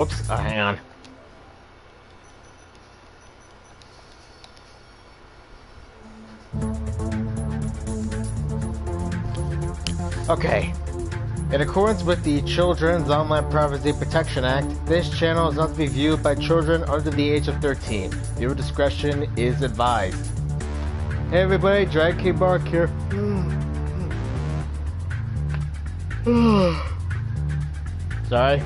Oops, hang on. Okay. In accordance with the Children's Online Privacy Protection Act, this channel is not to be viewed by children under the age of 13. Viewer discretion is advised. Hey everybody, Drag King Bark here. Sorry.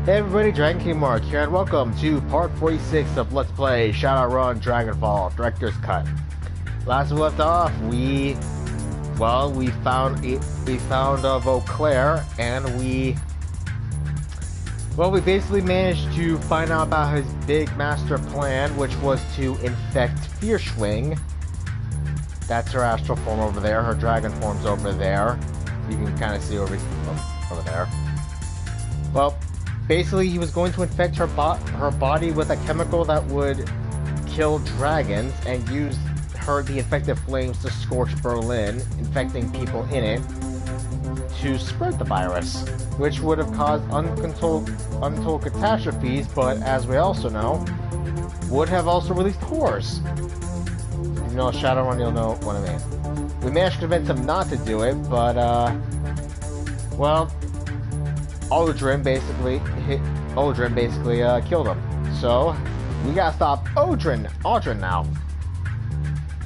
Hey everybody, Dragon King Mark here, and welcome to part 46 of Let's Play Shadowrun Dragonfall, Director's Cut. Last we left off, we found Vauclair, and we basically managed to find out about his big master plan, which was to infect Firewing. That's her astral form over there. Her dragon form's over there. You can kind of see over there. Well, basically, he was going to infect her body with a chemical that would kill dragons and use the infected flames to scorch Berlin, infecting people in it, to spread the virus, which would have caused untold catastrophes, but as we also know, would have also released horrors. If you know Shadowrun, you'll know what I mean. We managed to convince him not to do it, but, well, Audran basically killed him. So, we gotta stop Audran now.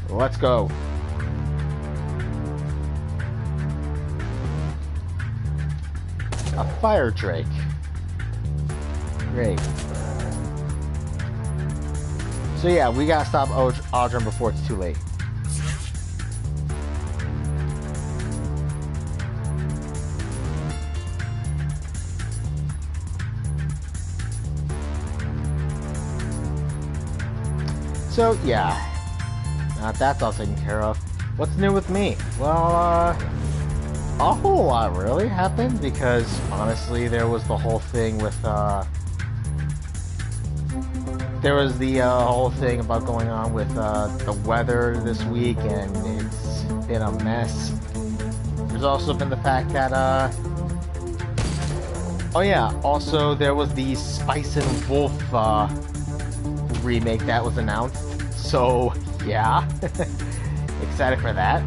Let's go. A fire drake. Great. So yeah, we gotta stop Audran before it's too late. So yeah. That's all taken care of. What's new with me? Well, a whole lot really happened, because honestly there was the whole thing with there was the whole thing about going on with the weather this week, and it's been a mess. There's also been the fact that oh yeah, also there was the Spice and Wolf remake that was announced. So yeah, excited for that.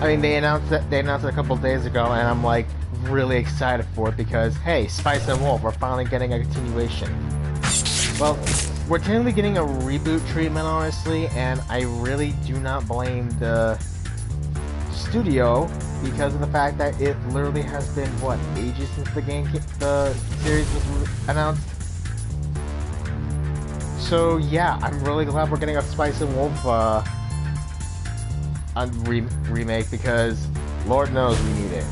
I mean, they announced it a couple of days ago, and I'm like really excited for it because hey, Spice and Wolf, we're finally getting a continuation. Well, we're technically getting a reboot treatment, honestly, and I really do not blame the studio, because of the fact that it literally has been, what, ages since the series was announced? So yeah, I'm really glad we're getting a Spice and Wolf remake, because Lord knows we need it.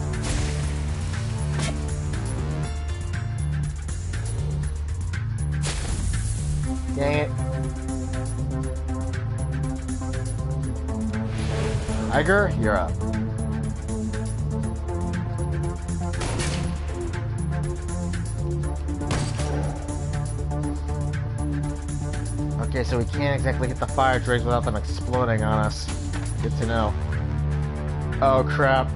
Dang it. Tiger, you're up. Okay, so we can't exactly hit the fire drakes without them exploding on us. Good to know. Oh crap.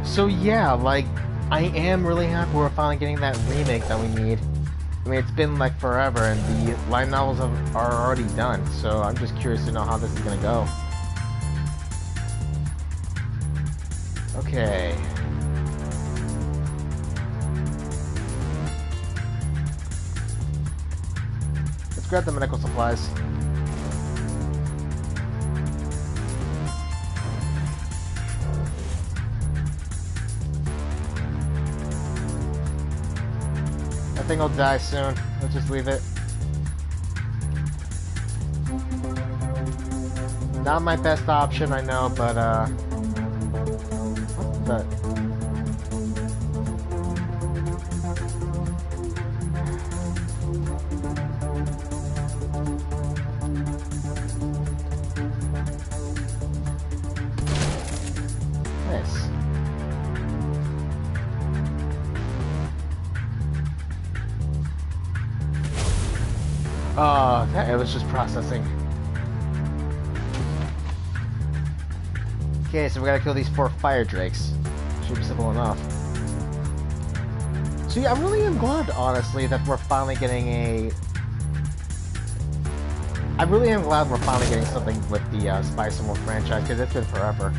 So yeah, like, I am really happy we're finally getting that remake that we need. I mean, it's been like forever, and the light novels are already done, so I'm just curious to know how this is gonna go. Okay. Let's grab the medical supplies. That thing will die soon. Let's just leave it. Not my best option, I know, but what's that? It was just processing. Okay, so we gotta kill these 4 fire drakes. Should be simple enough. So yeah, I really am glad, honestly, that we're finally getting a... I really am glad we're finally getting something with the Spice and Wolf franchise, because it's been forever.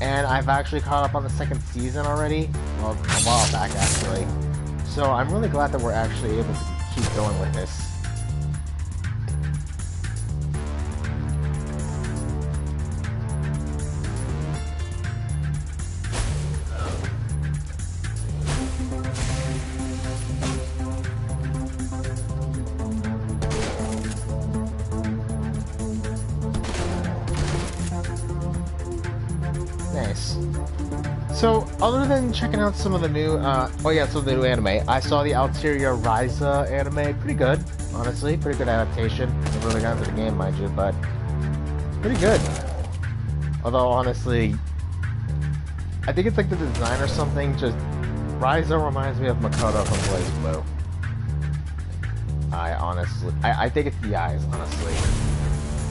And I've actually caught up on the 2nd season already. Well, a while back, actually. So I'm really glad that we're actually able to keep going with this. So, other than checking out some of the new, some of the new anime, I saw the Alteria Ryza anime. Pretty good, honestly. Pretty good adaptation. I really got into the game, mind you, but pretty good. Although, honestly, I think it's like the design or something. Just Ryza reminds me of Makoto from Blaze Blue. I think it's the eyes, honestly.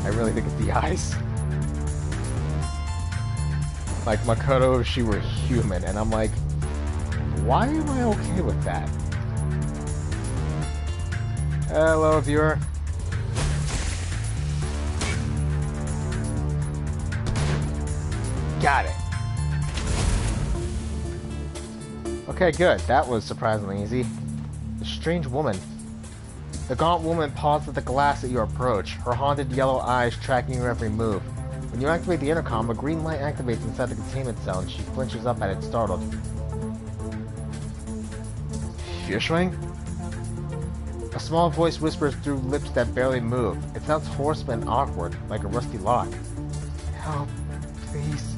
I really think it's the eyes. Like, Makoto, if she were human, and I'm like, why am I okay with that? Hello, viewer. Got it. Okay, good. That was surprisingly easy. A strange woman. The gaunt woman paused at the glass at your approach, her haunted yellow eyes tracking your every move. When you activate the intercom, a green light activates inside the containment zone. She flinches up at it, startled. Firewing? A small voice whispers through lips that barely move. It sounds hoarse and awkward, like a rusty lock. Help. Please.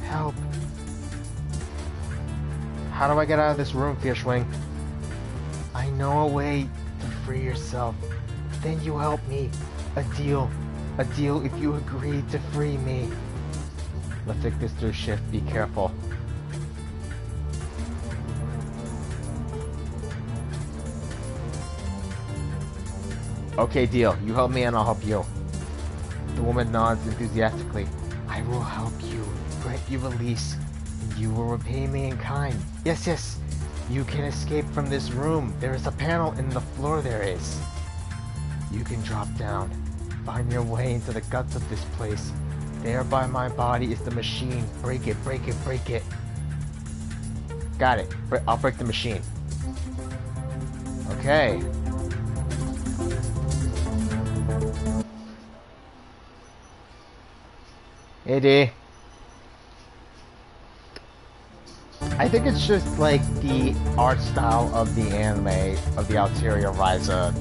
Help. How do I get out of this room, Firewing? I know a way to free yourself. Then you help me. A deal. A deal if you agree to free me. Let's take this through shift. Be careful. Okay, deal. You help me and I'll help you. The woman nods enthusiastically. I will help you. Grant you release. And you will repay me in kind. Yes, yes. You can escape from this room. There is a panel in the floor there is. You can drop down. Find your way into the guts of this place. There by my body is the machine. Break it, break it, break it. Got it. I'll break the machine. Okay. Hey, D. I think it's just like the art style of the anime, of the Alteria Ryza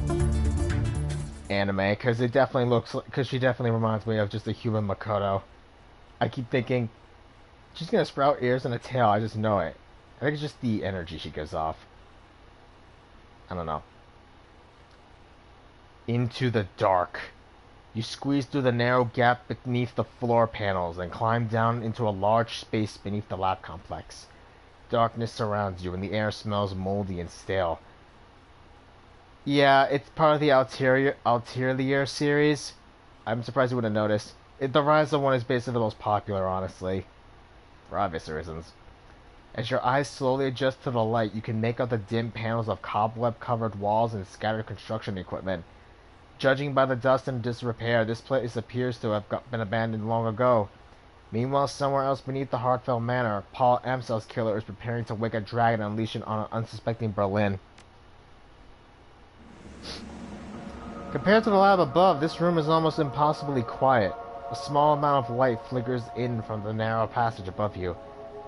anime, because it definitely looks like, because she definitely reminds me of just a human Makoto. I keep thinking she's gonna sprout ears and a tail. I just know it. I think it's just the energy she gives off. I don't know. Into the dark. You squeeze through the narrow gap beneath the floor panels and climb down into a large space beneath the lab complex. Darkness surrounds you and the air smells moldy and stale. Yeah, it's part of the Alteria series. I'm surprised you wouldn't notice. The Ryza one is basically the most popular, honestly. For obvious reasons. As your eyes slowly adjust to the light, you can make out the dim panels of cobweb-covered walls and scattered construction equipment. Judging by the dust and disrepair, this place appears to have been abandoned long ago. Meanwhile, somewhere else beneath the Hartfeld Manor, Paul Amsel's killer is preparing to wake a dragon and unleash it on an unsuspecting Berlin. Compared to the lab above, this room is almost impossibly quiet. A small amount of light flickers in from the narrow passage above you.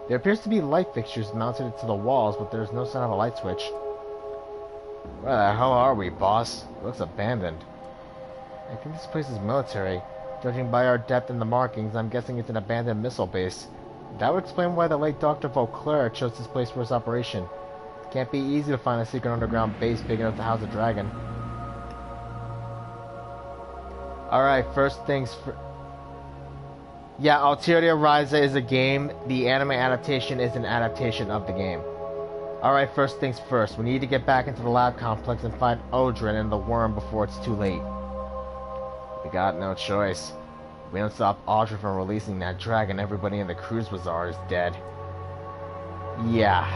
There appears to be light fixtures mounted to the walls, but there is no sign of a light switch. Where the hell are we, boss? It looks abandoned. I think this place is military. Judging by our depth in the markings, I'm guessing it's an abandoned missile base. That would explain why the late Dr. Vauclair chose this place for his operation. It can't be easy to find a secret underground base big enough to house a dragon. Alright, first things first. Yeah, Alteria Ryza is a game. The anime adaptation is an adaptation of the game. Alright, first things first. We need to get back into the lab complex and find Audran and the worm before it's too late. We got no choice. If we don't stop Audran from releasing that dragon, everybody in the cruise bazaar is dead. Yeah.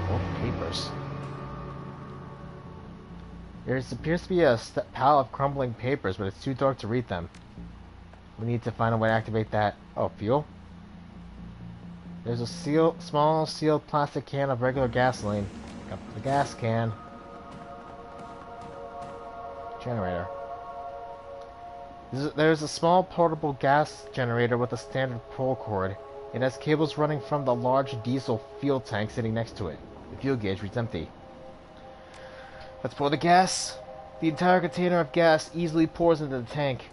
More papers. There appears to be a pile of crumbling papers, but it's too dark to read them. We need to find a way to activate that. Oh, fuel? There's a small sealed plastic can of regular gasoline. Up the gas can. Generator. There's a small portable gas generator with a standard pull cord. It has cables running from the large diesel fuel tank sitting next to it. The fuel gauge reads empty. Let's pour the gas. The entire container of gas easily pours into the tank.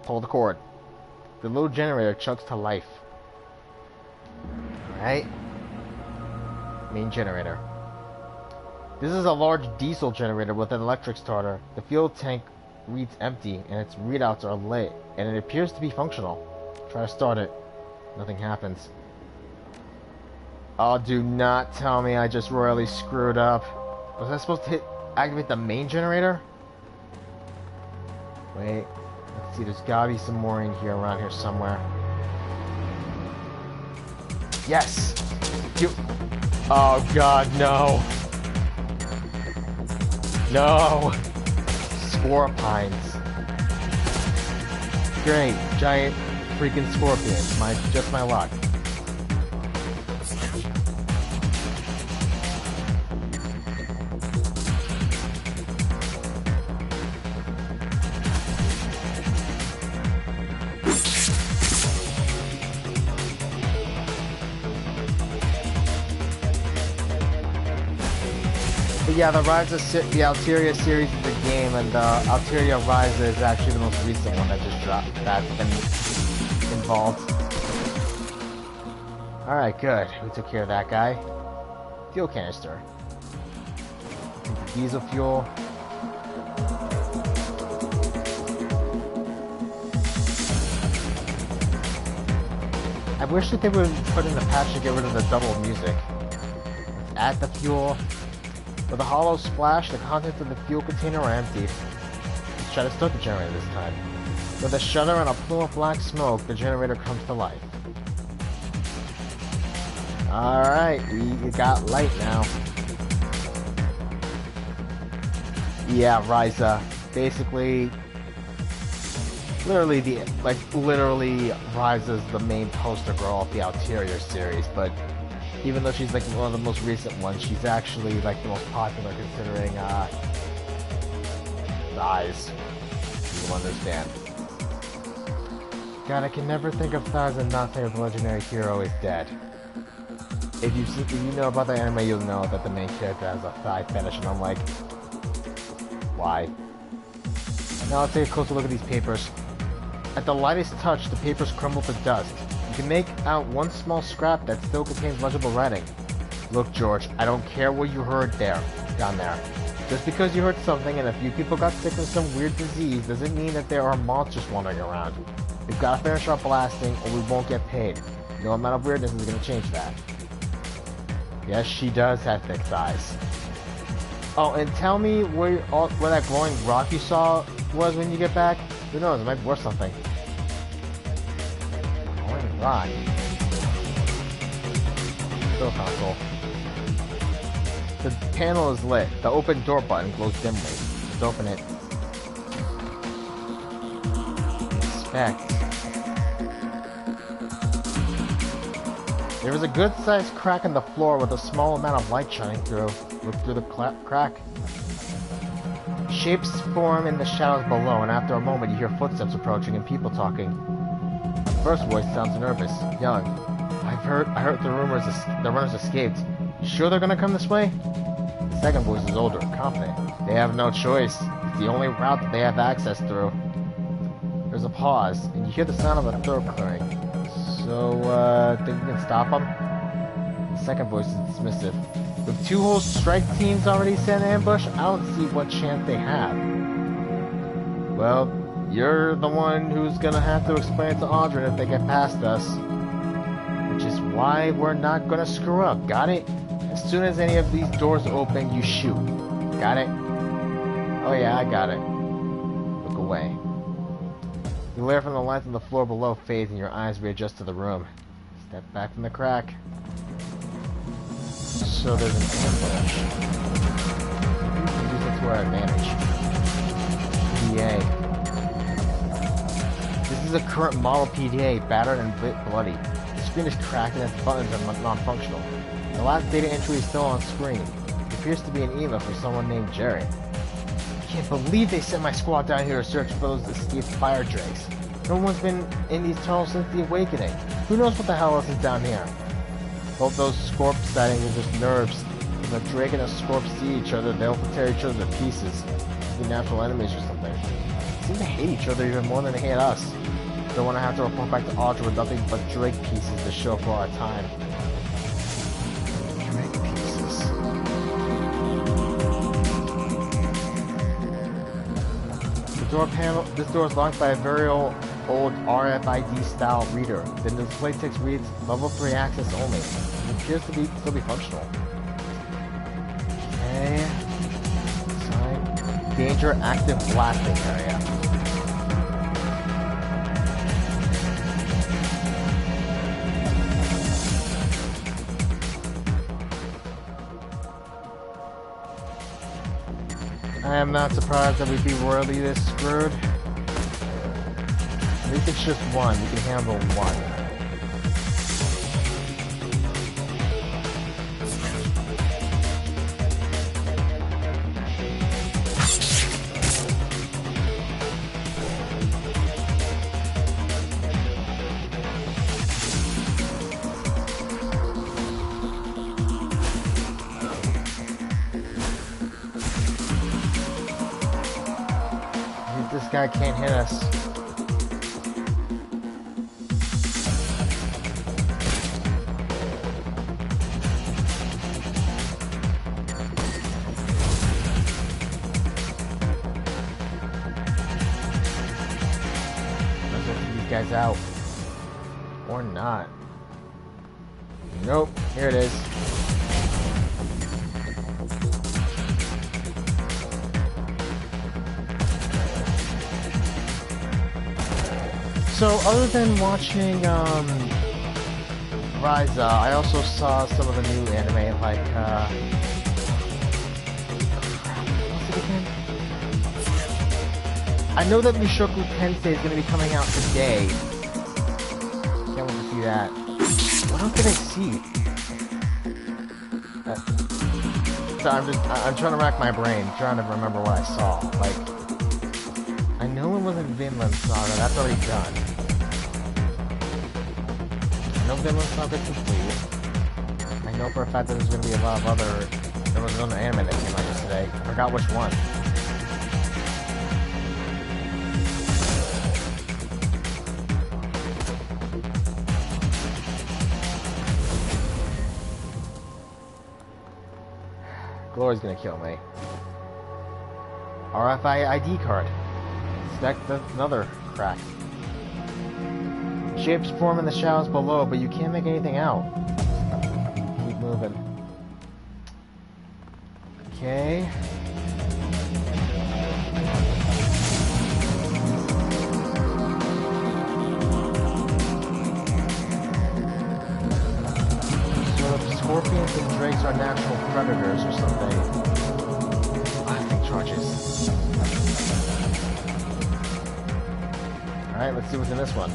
Pull the cord. The little generator chugs to life. Alright. Main generator. This is a large diesel generator with an electric starter. The fuel tank reads empty and its readouts are lit, and it appears to be functional. Try to start it. Nothing happens. Oh, do not tell me I just royally screwed up. Was I supposed to activate the main generator? Wait. Let's see, there's gotta be some more in here, around here somewhere. Yes! Oh god, no! No! Scorpines. Great, giant freaking scorpions. Just my luck. But yeah, the Alteria series is a game, and Alteria Rise is actually the most recent one that just dropped. That's been involved. Alright, good. We took care of that guy. Fuel canister. Diesel fuel. I wish that they would put in a patch to get rid of the double music. Let's add the fuel. With a hollow splash, the contents of the fuel container are emptied. Let's try to start the generator this time. With a shudder and a plume of black smoke, the generator comes to life. Alright, we got light now. Yeah, Ryza. Basically, literally Ryza's the main poster girl of the Alteria series, but even though she's like one of the most recent ones, she's actually like the most popular considering Thighs. You understand. God, I can never think of Thighs and not think of the legendary hero is dead. If you know about the anime, you'll know that the main character has a thigh fetish, and I'm like, why? Now let's take a closer look at these papers. At the lightest touch, the papers crumble to dust. You can make out one small scrap that still contains legible writing. Look, George, I don't care what you heard down there. Just because you heard something and a few people got sick with some weird disease doesn't mean that there are monsters wandering around. We've got to finish our blasting or we won't get paid. No amount of weirdness is going to change that. Yes, she does have thick thighs. Oh, and tell me where that glowing rock you saw was when you get back. Who knows, it might be worth something. Rock. Door console. The panel is lit. The open door button glows dimly. Let's open it. Inspect. There is a good-sized crack in the floor with a small amount of light shining through. Look through the crack. Shapes form in the shadows below, and after a moment you hear footsteps approaching and people talking. The first voice sounds nervous, young. I heard the runners escaped. You sure they're gonna come this way? The second voice is older, confident. They have no choice. It's the only route that they have access through. There's a pause, and you hear the sound of a throat clearing. So, think you can stop them? The second voice is dismissive. With two whole strike teams already set in ambush, I don't see what chance they have. Well, you're the one who's gonna have to explain it to Audran if they get past us. Which is why we're not gonna screw up, got it? As soon as any of these doors open, you shoot. Got it? Oh yeah, I got it. Look away. The glare from the lights on the floor below fades and your eyes readjust to the room. Step back from the crack. So there's an ambush. We can use it to our advantage. PDA. This is a current model PDA, battered and bloody. The screen is cracked and its buttons are non-functional. The last data entry is still on screen. It appears to be an email from someone named Jerry. I can't believe they sent my squad down here to search for those escaped fire drakes. No one's been in these tunnels since the awakening. Who knows what the hell else is down here? Both those Scorp sightings are just nerves. When a drake and a Scorp see each other, they'll tear each other to pieces. Be natural enemies or something. They seem to hate each other even more than they hate us. Don't want to have to report back to Audran with nothing but drake pieces to show for our time. Drake pieces. This door is locked by a very old RFID style reader. The display text reads level 3 access only. It appears to still be functional. Okay. Sign. Danger active blasting area. I am not surprised that we'd be royally this screwed. At least it's just one. You can handle one. This guy can't hit us. Guys out. Or not. Nope, here it is. So other than watching Rise, I also saw some of the new anime like what's it again? I know that Mushoku Tensei is going to be coming out today. Can't wait to see that. What else did I see? So I'm trying to rack my brain, trying to remember what I saw. Like, I know it wasn't Vinland Saga, that's already done. I know Vinland Saga's complete. I know for a fact that there's going to be a lot of other... There was another anime that came out yesterday. I forgot which one. Glory's gonna kill me. RFID card. That's another crack. Shapes form in the shadows below, but you can't make anything out. Keep moving. Okay. Scorpions and drakes are natural predators or something. Blasting charges. Alright, let's see what's in this one.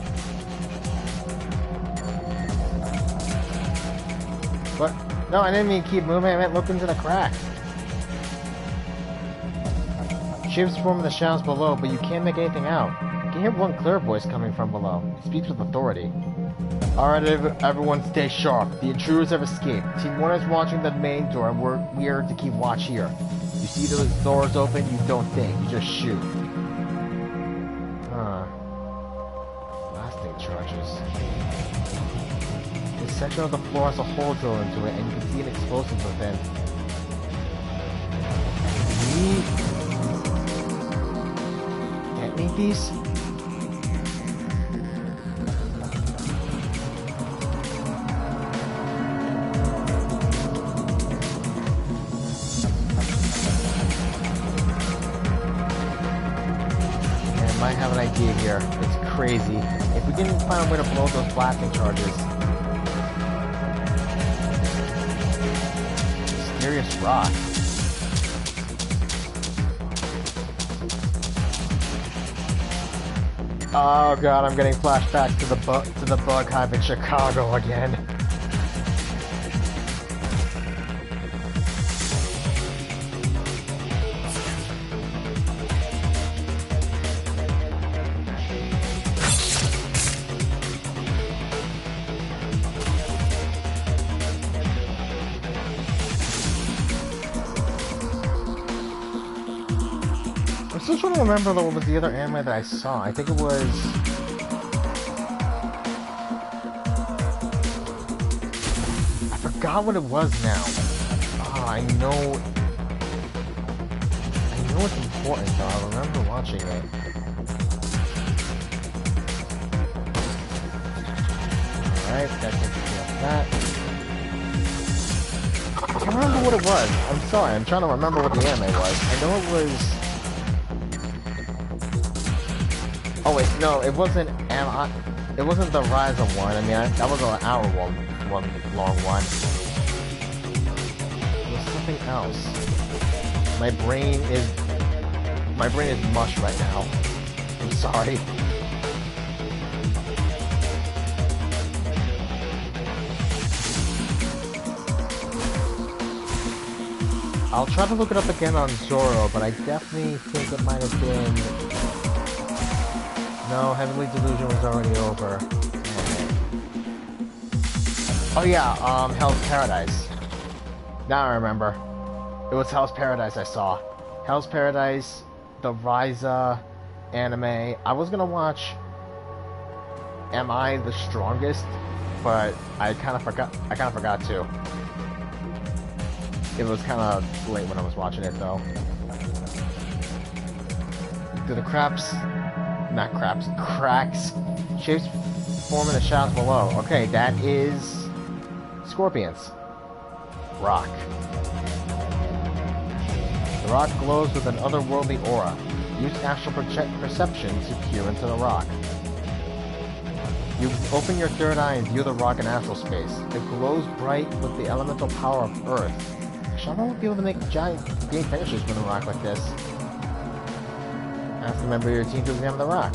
What? No, I didn't mean keep moving, I meant look into the crack. Shapes form in the shadows below, but you can't make anything out. You can hear one clear voice coming from below. It speaks with authority. Alright, everyone stay sharp. The intruders have escaped. Team 1 is watching the main door, and we are to keep watch here. You see those doors open, you don't think, you just shoot. Huh. Blasting charges. This section of the floor has a hole drilled into it, and you can see an explosive within. Detonate these? might have an idea here. It's crazy. If we can find a way to blow those blasting charges. Mysterious rock. Oh god, I'm getting flashbacks to the bug hive in Chicago again. I'm still trying to remember what was the other anime that I saw. I think it was... I forgot what it was now. I know it's important though. I remember watching it. Alright, that takes care of that. I can't remember what it was. I'm sorry, I'm trying to remember what the anime was. I know it was... Oh wait, no, it wasn't it wasn't the Rise of one. I mean, that was an hour one long one. It was something else. My brain is mush right now. I'm sorry. I'll try to look it up again on Zoro, but I definitely think it might have been... No, Heavenly Delusion was already over. Oh yeah, Hell's Paradise. Now I remember. It was Hell's Paradise I saw. Hell's Paradise, the Ryza anime. I was gonna watch Am I the Strongest? But I kinda forgot to. It was kinda late when I was watching it though. Do the cracks shapes form in the shadows below. Okay, that is scorpions. Rock. The rock glows with an otherworldly aura. Use astral perception to peer into the rock. You open your third eye and view the rock in astral space. It glows bright with the elemental power of Earth. Shall I be able to make giant game finishes with a rock like this? Ask a member of your team to examine the rock.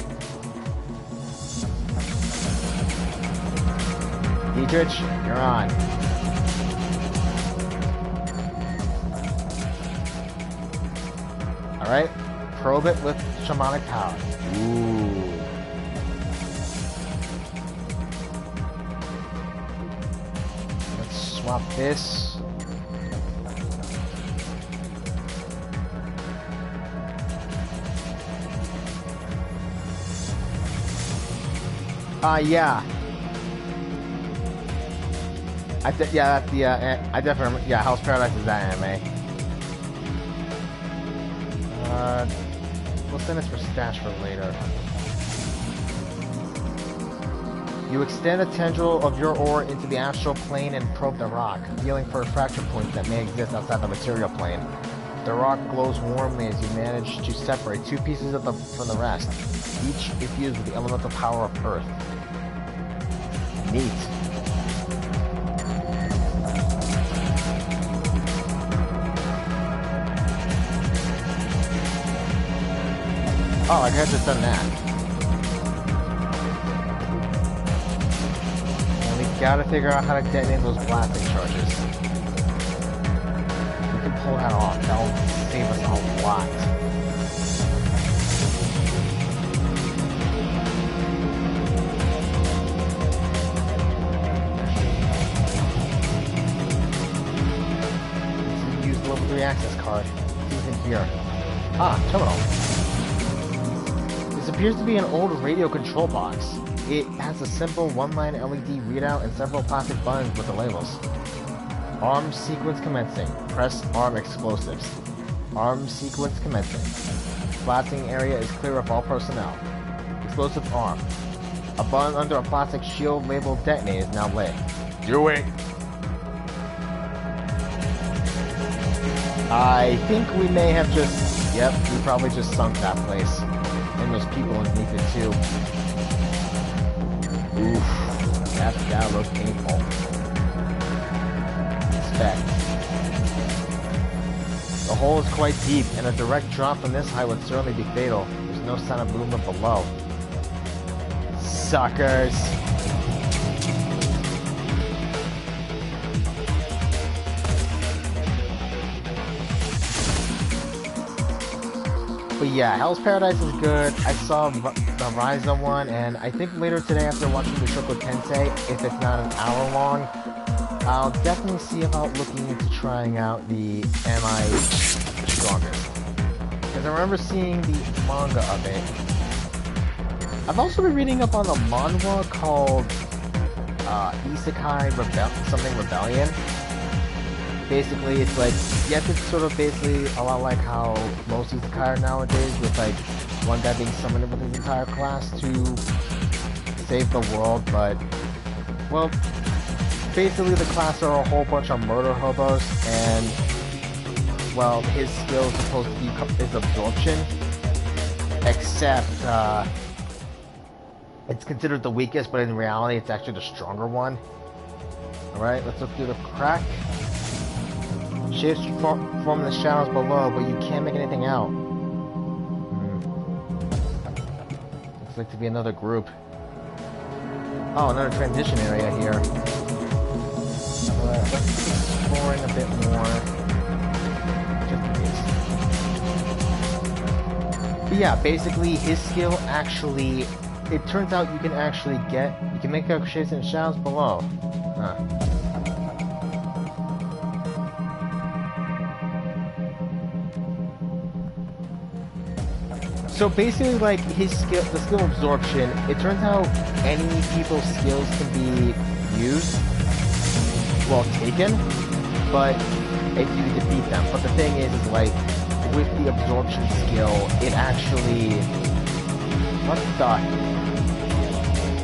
Dietrich, you're on. Alright, probe it with shamanic power. Ooh. Let's swap this. Yeah. I definitely, yeah, Hell's Paradise is that anime. We'll send this for stash for later. You extend a tendril of your ore into the astral plane and probe the rock, feeling for fracture points that may exist outside the material plane. The rock glows warmly as you manage to separate two pieces of from the rest, each infused with the elemental power of Earth. Neat. Oh, I could have just done that. And we gotta figure out how to detonate those blasting charges. We can pull that off. That'll save us a lot. Let's use the level 3 access card. Who's in here? Ah, terminal. This appears to be an old radio control box. It has a simple one-line LED readout and several plastic buttons with the labels. Arm sequence commencing. Press arm explosives. Arm sequence commencing. Blasting area is clear of all personnel. Explosive arm. A button under a plastic shield labeled detonate is now lit. Do it! I think we may have just... Yep, we probably just sunk that place. And there's people underneath it too. Oof. That looks painful. Inspect. The hole is quite deep, and a direct drop from this height would certainly be fatal. There's no sign of movement below. Suckers! But yeah, Hell's Paradise is good. I saw the Ryza one, and I think later today after watching the Shoko Tensei, if it's not an hour long, I'll definitely see about looking into trying out the Am I Strongest? Because I remember seeing the manga of it. I've also been reading up on a manhwa called Isekai something Rebellion. Basically, it's like, yes, it's sort of basically a lot like how most isekai are nowadays, with like one guy being summoned with his entire class to save the world, but, well, basically the class are a whole bunch of murder hobos, and, well, his skill is supposed to be his absorption, except, it's considered the weakest, but in reality it's actually the stronger one. Alright, let's look through the crack. Shapes form in the shadows below, but you can't make anything out. Looks like to be another group. Oh, another transition area here. Let's keep exploring a bit more. Just in case. But yeah, basically his skill actually, it turns out you can make out shapes in the shadows below. Huh. So basically, like, the skill absorption, it turns out any people's skills can be used, well, taken, but if you defeat them. But the thing is like, with the absorption skill, it actually,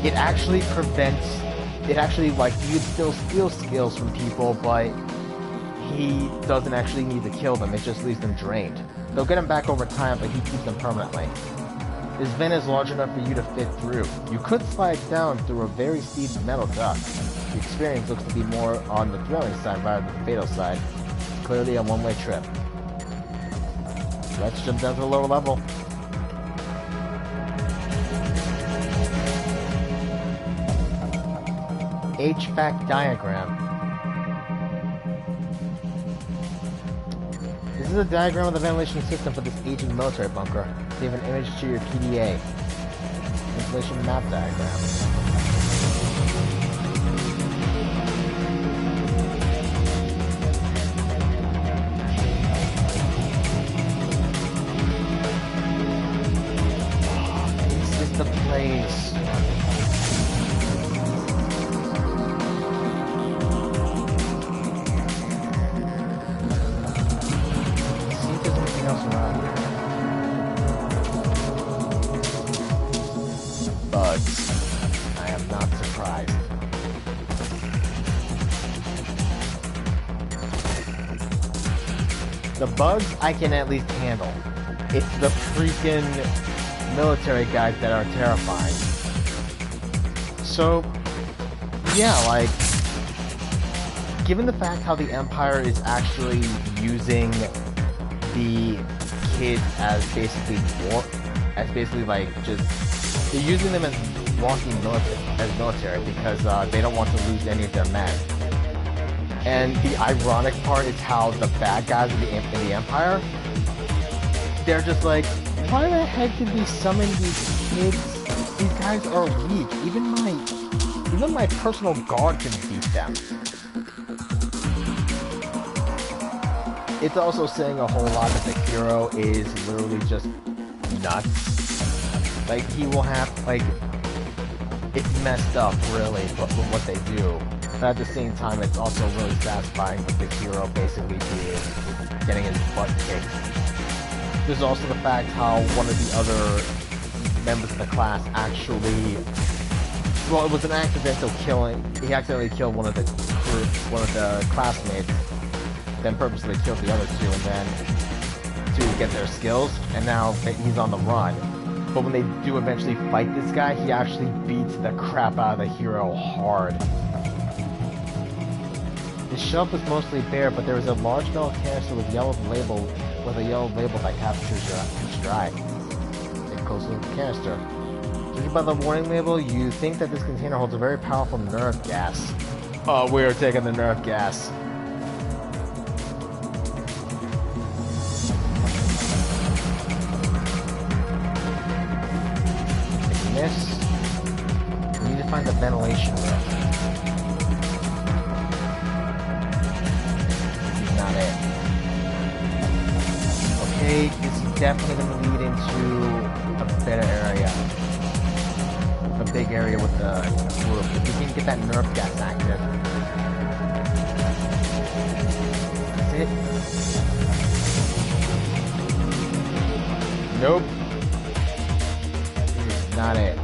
it actually prevents, like, you still steal skills from people, but he doesn't actually need to kill them, it just leaves them drained. They'll get him back over time, but he keeps them permanently. This vent is large enough for you to fit through. You could slide down through a very steep metal duct. The experience looks to be more on the thrilling side rather than the fatal side. It's clearly a one-way trip. Let's jump down to the lower level. HVAC diagram. This is a diagram of the ventilation system for this aging military bunker. Save an image to your PDA. Ventilation map diagram. This is the place. The bugs I can at least handle. It's the freaking military guys that are terrifying. So, yeah, like, given the fact how the Empire is actually using the kids as basically like just, they're using them as walking military because they don't want to lose any of their men. And the ironic part is how the bad guys in the Empire, they're just like, why the heck did we summon these kids? These guys are weak. Even my personal guard can beat them. It's also saying a whole lot that the hero is literally just nuts. Like, he will have, like, it's messed up, really, but what they do. But at the same time, it's also really satisfying with the hero basically getting his butt kicked. There's also the fact how one of the other members of the class actually, well, it was an accidental killing. He accidentally killed one of the classmates, then purposely killed the other two, and then to get their skills. And now he's on the run. But when they do eventually fight this guy, he actually beats the crap out of the hero hard. The shelf is mostly bare, but there is a large metal canister with a yellow label that captures your eye. Take a close look at the canister. Judging by the warning label, you think that this container holds a very powerful nerve gas. Oh, we are taking the nerve gas. This. We need to find the ventilation room. This is not it. Okay, this is definitely going to lead into a better area. A big area with the roof. If we can get that nerve gas active. That's it. Nope. Not it.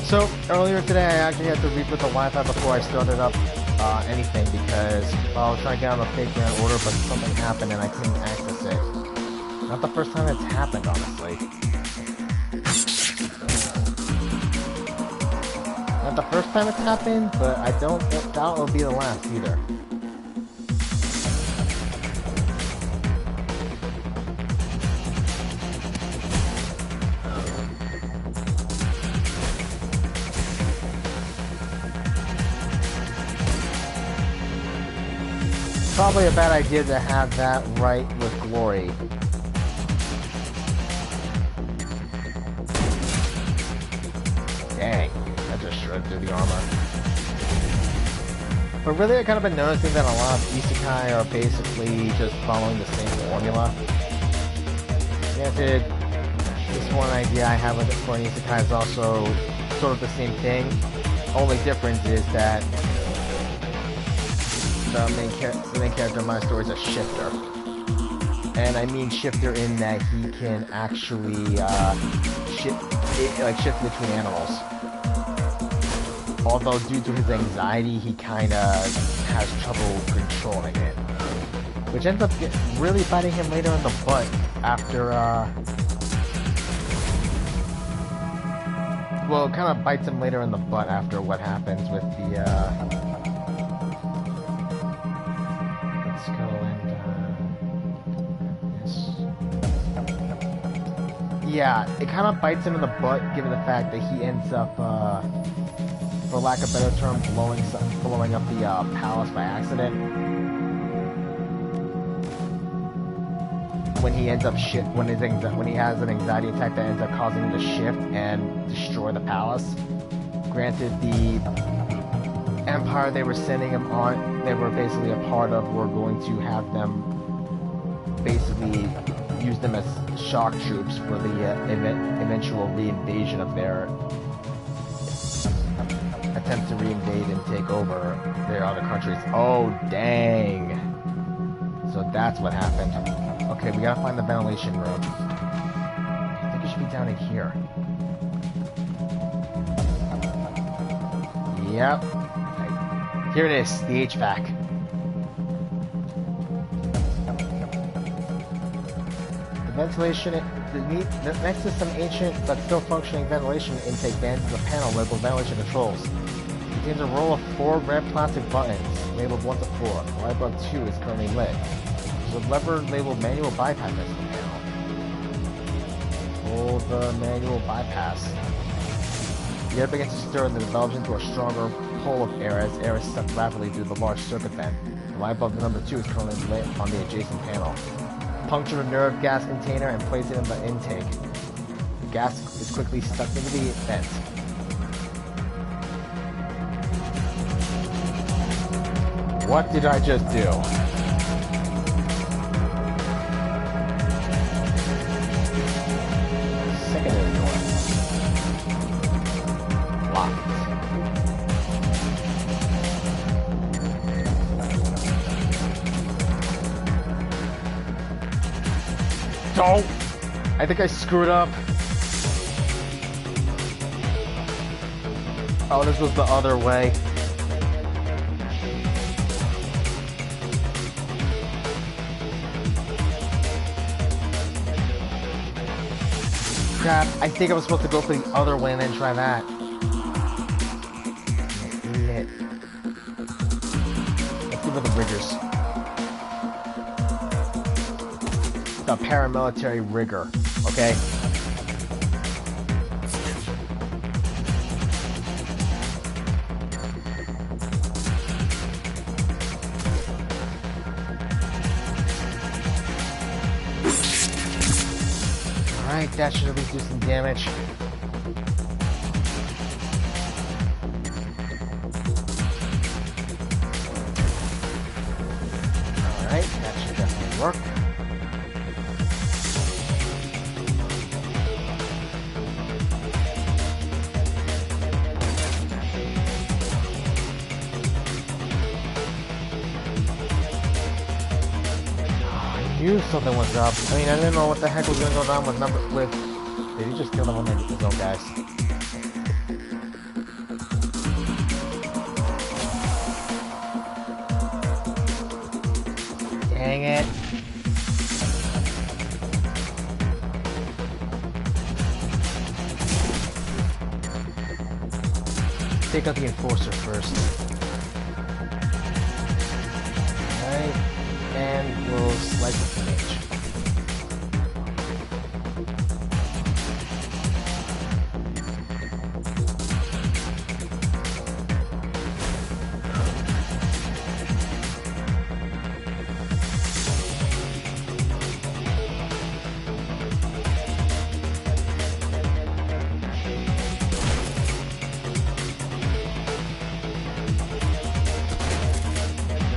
So, earlier today I actually had to reboot the Wi-Fi before I started up anything because I was trying to get on a fake grand order, but something happened and I couldn't access it. Not the first time it's happened, honestly. Not the first time it's happened, but I don't doubt it'll be the last either. Probably a bad idea to have that right with glory. Dang, that just shredded through the armor. But really, I kind of been noticing that a lot of isekai are basically just following the same formula. Granted, this one idea I have with it for an isekai is also sort of the same thing. Only difference is that the main character in my story is a shifter. And I mean shifter in that he can actually shift between animals. Although due to his anxiety, he kind of has trouble controlling it. Which ends up really biting him later in the butt after, well, it kind of bites him later in the butt after what happens with the, yeah, it kind of bites him in the butt given the fact that he ends up, for lack of a better term, blowing up the palace by accident. When he ends up when he has an anxiety attack that ends up causing him to shift and destroy the palace. Granted, the empire they were sending him on, they were basically a part of, were going to have them basically use them as shock troops for the eventual reinvasion of their attempt to reinvade and take over their other countries. Oh, dang. So that's what happened. Okay, we gotta find the ventilation room. I think it should be down in here. Yep. Here it is, the HVAC. Ventilation, next to some ancient but still functioning ventilation intake vents is a panel labeled ventilation controls. It contains a row of 4 red plastic buttons labeled 1 to 4. The light bulb 2 is currently lit. There's a lever labeled manual bypass next to the panel. Pull the manual bypass. The air begins to stir and then develops into a stronger pull of air as air is sucked rapidly through the large circuit vent. The light bulb number 2 is currently lit on the adjacent panel. Puncture the nerve gas container and place it in the intake. The gas is quickly sucked into the vent. What did I just do? Secondary door. Locked. Don't! I think I screwed up. Oh, this was the other way. crap. I think I was supposed to go for the other way and then try that. Idiot. Let's go for the riggers. The paramilitary rigger. Okay? Alright, that should at least do some damage. Alright, that should definitely work. I knew something was up. I mean, I didn't know what the heck was going to go down with Did he just kill the one that his own guys? Dang it. Take out the enforcer first. Alright. And we'll slice with the mage.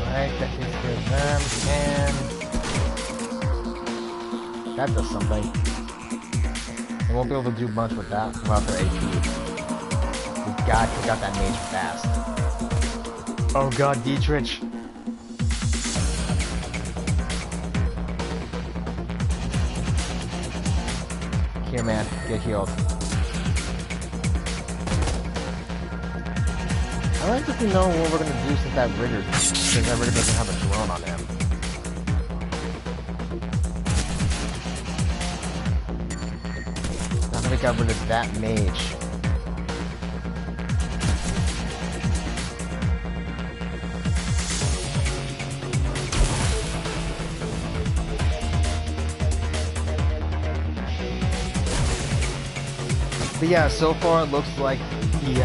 Alright, that takes care of them, and that does something. They won't be able to do much with that without their AP. We gotta take out that mage fast. Oh god, Dietrich. Here, man, get healed. I'd like to know what we're gonna do since that rigger doesn't have a drone on him. Now that we got rid of that mage. But yeah, so far it looks like the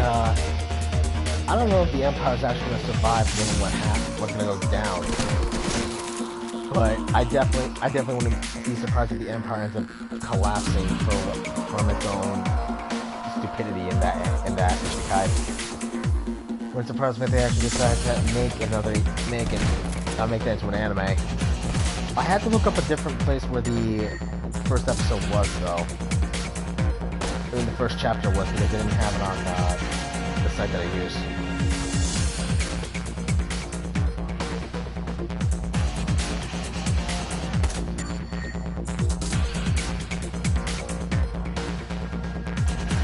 I don't know if the Empire's actually going to survive given what's going to go down. But I definitely wouldn't be surprised if the Empire ends up collapsing from its own stupidity in that Isekai. Wouldn't surprise me if they actually decide to make that into an anime. I had to look up a different place where the first episode was though. I mean, the first chapter was, because they didn't have it on the site that I use.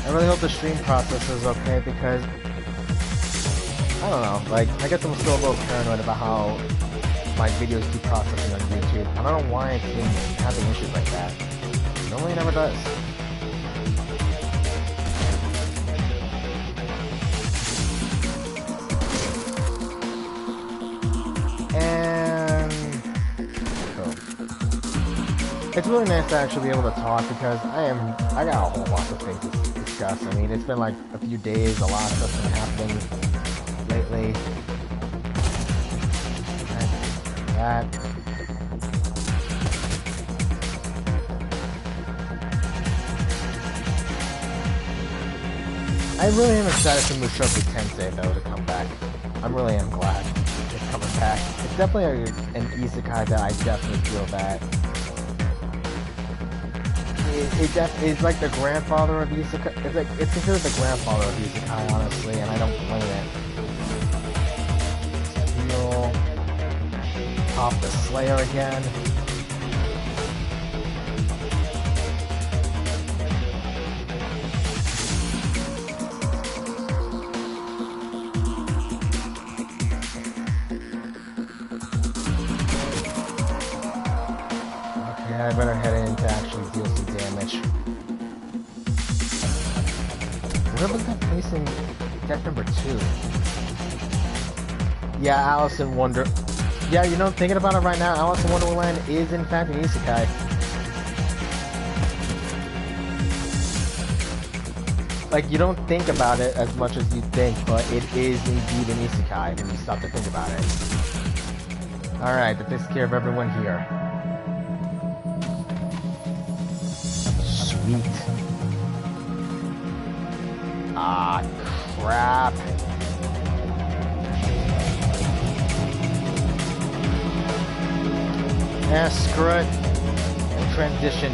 I really hope the stream process is okay, because I don't know, like, I guess I'm still a little paranoid about how my videos keep processing on YouTube. I don't know why it's been having issues like that. Normally it never does. It's really nice to actually be able to talk, because I got a whole lot of things to discuss. I mean, it's been like a few days, a lot of stuff's been happening lately. That. I really am excited for Mushoku Tensei though to come back. I really am glad it's coming back. It's definitely an isekai that I definitely feel that it's like the grandfather of isekai. It's considered the grandfather of isekai, honestly, and I don't blame it. Steel, pop the Slayer again. Okay, I better head in to actually deal some damage. Where was that facing deck number 2? Yeah, Alice in Wonder... Yeah, you know, thinking about it right now, Alice in Wonderland is in fact an isekai. Like, you don't think about it as much as you think, but it is indeed an isekai when you stop to think about it. Alright, that takes care of everyone here. Sweet. Ah, crap. Yeah, screw it. Transition.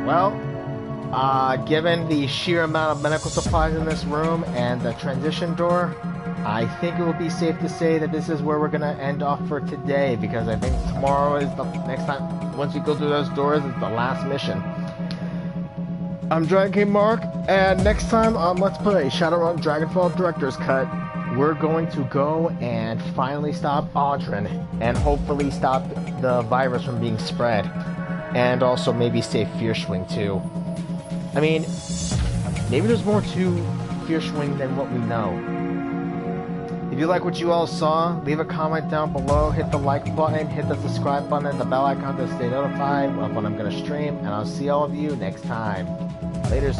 Well, given the sheer amount of medical supplies in this room and the transition door, I think it will be safe to say that this is where we're gonna end off for today, because I think tomorrow is the next time, once we go through those doors, it's the last mission. I'm Dragon King Mark, and next time on Let's Play Shadowrun Dragonfall Director's Cut, we're going to go and finally stop Audran, and hopefully stop the virus from being spread. And also maybe save Firewing too. I mean, maybe there's more to Firewing than what we know. If you like what you all saw, leave a comment down below, hit the like button, hit the subscribe button, and the bell icon to stay notified of when I'm going to stream, and I'll see all of you next time. Laters.